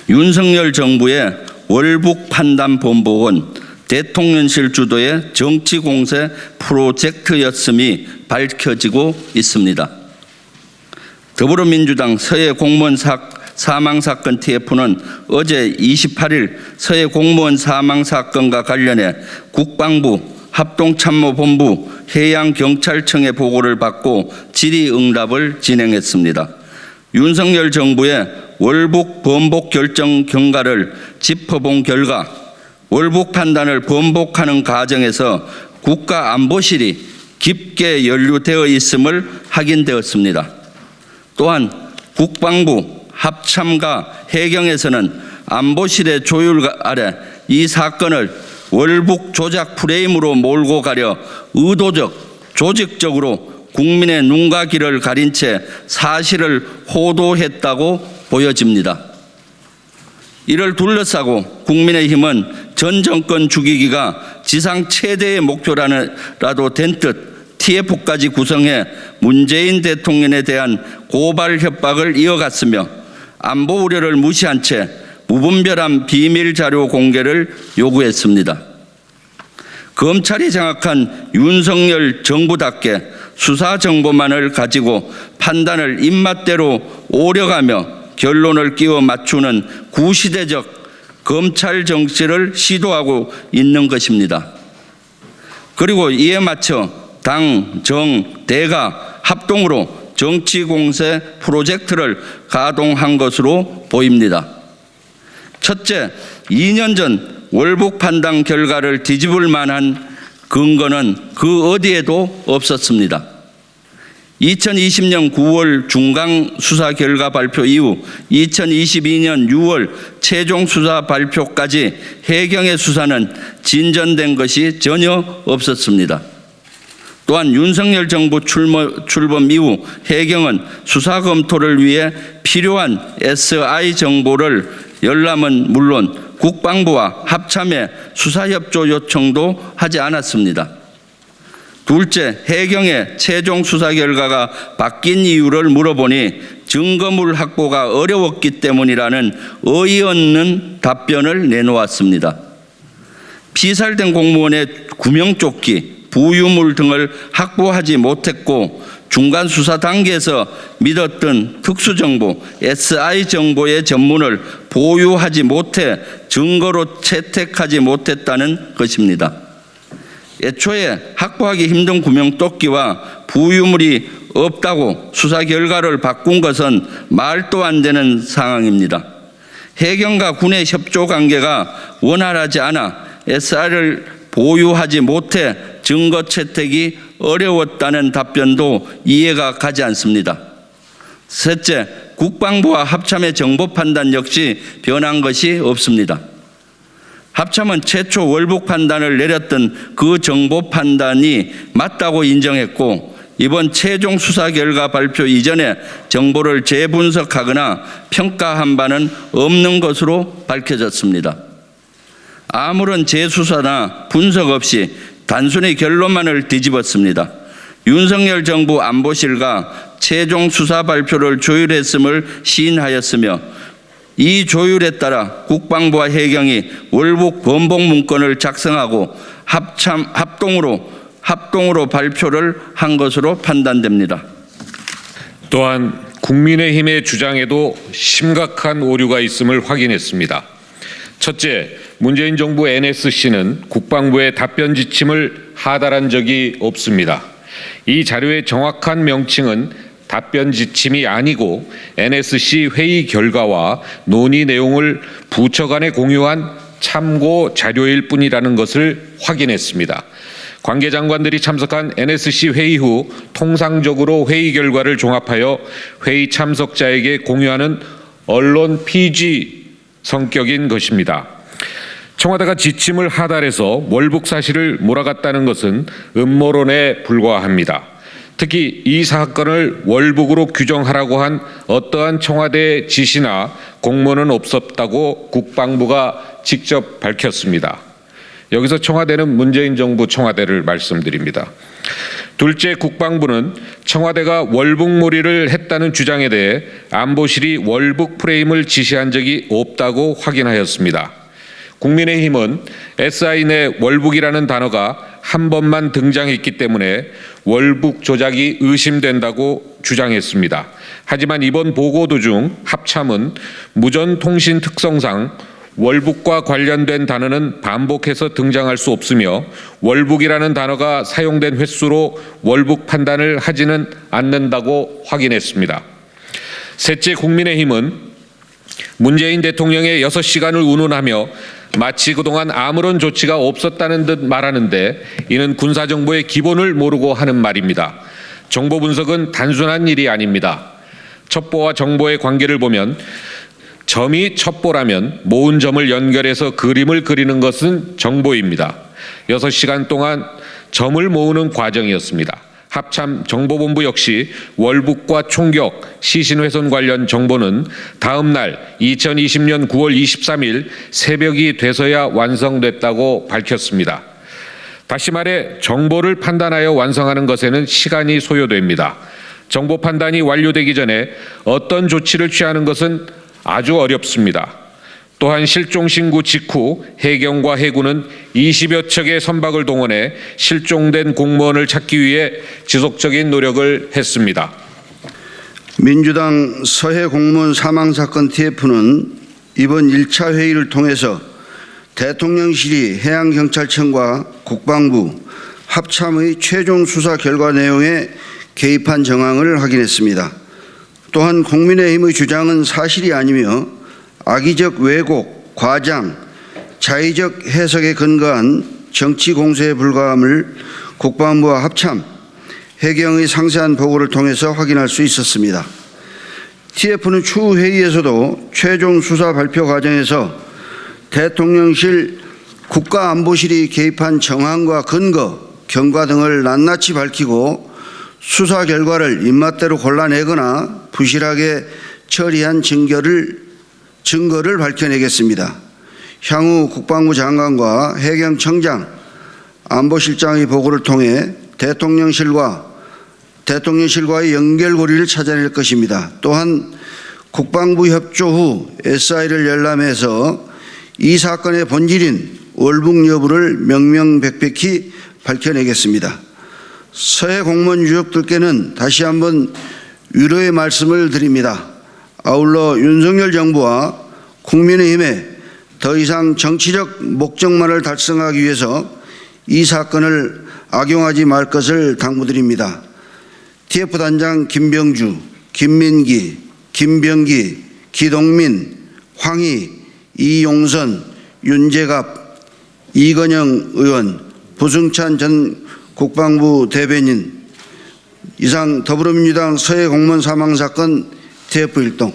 윤석열 정부의 월북 판단 번복은 대통령실 주도의 정치 공세 프로젝트였음이 밝혀지고 있습니다. 더불어민주당 서해 공무원 사망 사건 TF는 어제 28일 서해 공무원 사망 사건과 관련해 국방부, 합동참모본부, 해양경찰청의 보고를 받고 질의응답을 진행했습니다. 윤석열 정부의 월북 번복 결정 경과를 짚어본 결과 월북 판단을 번복하는 과정에서 국가안보실이 깊게 연루되어 있음을 확인되었습니다. 또한 국방부, 합참과 해경에서는 안보실의 조율 아래 이 사건을 월북 조작 프레임으로 몰고 가려 의도적, 조직적으로 국민의 눈과 귀를 가린 채 사실을 호도했다고 보여집니다. 이를 둘러싸고 국민의힘은 전 정권 죽이기가 지상 최대의 목표라도 된 듯 TF까지 구성해 문재인 대통령에 대한 고발 협박을 이어갔으며 안보 우려를 무시한 채 무분별한 비밀 자료 공개를 요구했습니다. 검찰이 장악한 윤석열 정부답게 수사 정보만을 가지고 판단을 입맛대로 오려가며 결론을 끼워 맞추는 구시대적 검찰 정치를 시도하고 있는 것입니다. 그리고 이에 맞춰 당, 정, 대가 합동으로 정치 공세 프로젝트를 가동한 것으로 보입니다. 첫째, 2년 전 월북 판단 결과를 뒤집을 만한 근거는 그 어디에도 없었습니다. 2020년 9월 중간 수사 결과 발표 이후 2022년 6월 최종 수사 발표까지 해경의 수사는 진전된 것이 전혀 없었습니다. 또한 윤석열 정부 출범 이후 해경은 수사 검토를 위해 필요한 SI 정보를 열람은 물론 국방부와 합참에 수사협조 요청도 하지 않았습니다. 둘째, 해경의 최종 수사 결과가 바뀐 이유를 물어보니 증거물 확보가 어려웠기 때문이라는 어이없는 답변을 내놓았습니다. 피살된 공무원의 구명조끼, 부유물 등을 확보하지 못했고 중간 수사 단계에서 믿었던 특수정보, SI 정보의 전문을 보유하지 못해 증거로 채택하지 못했다는 것입니다. 애초에 확보하기 힘든 구명조끼와 부유물이 없다고 수사 결과를 바꾼 것은 말도 안 되는 상황입니다. 해경과 군의 협조 관계가 원활하지 않아 SI를 보유하지 못해 증거 채택이 어려웠다는 답변도 이해가 가지 않습니다. 셋째, 국방부와 합참의 정보 판단 역시 변한 것이 없습니다. 합참은 최초 월북 판단을 내렸던 그 정보 판단이 맞다고 인정했고 이번 최종 수사 결과 발표 이전에 정보를 재분석하거나 평가한 바는 없는 것으로 밝혀졌습니다. 아무런 재수사나 분석 없이 단순히 결론만을 뒤집었습니다. 윤석열 정부 안보실과 최종 수사 발표를 조율했음을 시인하였으며 이 조율에 따라 국방부와 해경이 월북 번복 문건을 작성하고 합동으로 발표를 한 것으로 판단됩니다. 또한 국민의힘의 주장에도 심각한 오류가 있음을 확인했습니다. 첫째, 문재인 정부 NSC는 국방부의 답변 지침을 하달한 적이 없습니다. 이 자료의 정확한 명칭은 답변 지침이 아니고 NSC 회의 결과와 논의 내용을 부처 간에 공유한 참고 자료일 뿐이라는 것을 확인했습니다. 관계장관들이 참석한 NSC 회의 후 통상적으로 회의 결과를 종합하여 회의 참석자에게 공유하는 언론 피지 성격인 것입니다. 청와대가 지침을 하달해서 월북 사실을 몰아갔다는 것은 음모론에 불과합니다. 특히 이 사건을 월북으로 규정하라고 한 어떠한 청와대 지시나 공문은 없었다고 국방부가 직접 밝혔습니다. 여기서 청와대는 문재인 정부 청와대를 말씀드립니다. 둘째, 국방부는 청와대가 월북몰이를 했다는 주장에 대해 안보실이 월북 프레임을 지시한 적이 없다고 확인하였습니다. 국민의힘은 SI 내 월북이라는 단어가 한 번만 등장했기 때문에 월북 조작이 의심된다고 주장했습니다. 하지만 이번 보고도 중 합참은 무전통신 특성상 월북과 관련된 단어는 반복해서 등장할 수 없으며 월북이라는 단어가 사용된 횟수로 월북 판단을 하지는 않는다고 확인했습니다. 셋째, 국민의힘은 문재인 대통령의 6시간을 운운하며 마치 그동안 아무런 조치가 없었다는 듯 말하는데 이는 군사정보의 기본을 모르고 하는 말입니다. 정보 분석은 단순한 일이 아닙니다. 첩보와 정보의 관계를 보면 점이 첩보라면 모은 점을 연결해서 그림을 그리는 것은 정보입니다. 6시간 동안 점을 모으는 과정이었습니다. 합참 정보본부 역시 월북과 총격, 시신훼손 관련 정보는 다음 날 2020년 9월 23일 새벽이 돼서야 완성됐다고 밝혔습니다. 다시 말해 정보를 판단하여 완성하는 것에는 시간이 소요됩니다. 정보 판단이 완료되기 전에 어떤 조치를 취하는 것은 아주 어렵습니다. 또한 실종 신고 직후 해경과 해군은 20여 척의 선박을 동원해 실종된 공무원을 찾기 위해 지속적인 노력을 했습니다. 민주당 서해 공무원 사망 사건 TF는 이번 1차 회의를 통해서 대통령실이 해양경찰청과 국방부, 합참의 최종 수사 결과 내용에 개입한 정황을 확인했습니다. 또한 국민의힘의 주장은 사실이 아니며 악의적 왜곡, 과장, 자의적 해석에 근거한 정치 공세에 불과함을 국방부와 합참, 해경의 상세한 보고를 통해서 확인할 수 있었습니다. TF는 추후 회의에서도 최종 수사 발표 과정에서 대통령실 국가안보실이 개입한 정황과 근거, 경과 등을 낱낱이 밝히고 수사 결과를 입맛대로 골라내거나 부실하게 처리한 증거를 밝혀내겠습니다. 향후 국방부 장관과 해경청장, 안보실장의 보고를 통해 대통령실과의 연결고리를 찾아낼 것입니다. 또한 국방부 협조 후 SI를 열람해서 이 사건의 본질인 월북 여부를 명명백백히 밝혀내겠습니다. 서해 공무원 유족들께는 다시 한번 위로의 말씀을 드립니다. 아울러 윤석열 정부와 국민의힘에 더 이상 정치적 목적만을 달성하기 위해서 이 사건을 악용하지 말 것을 당부드립니다. TF 단장 김병주, 김민기, 김병기, 기동민, 황희, 이용선, 윤재갑, 이건영 의원, 부승찬 전 국방부 대변인, 이상 더불어민주당 서해 공무원 사망 사건 TF 일동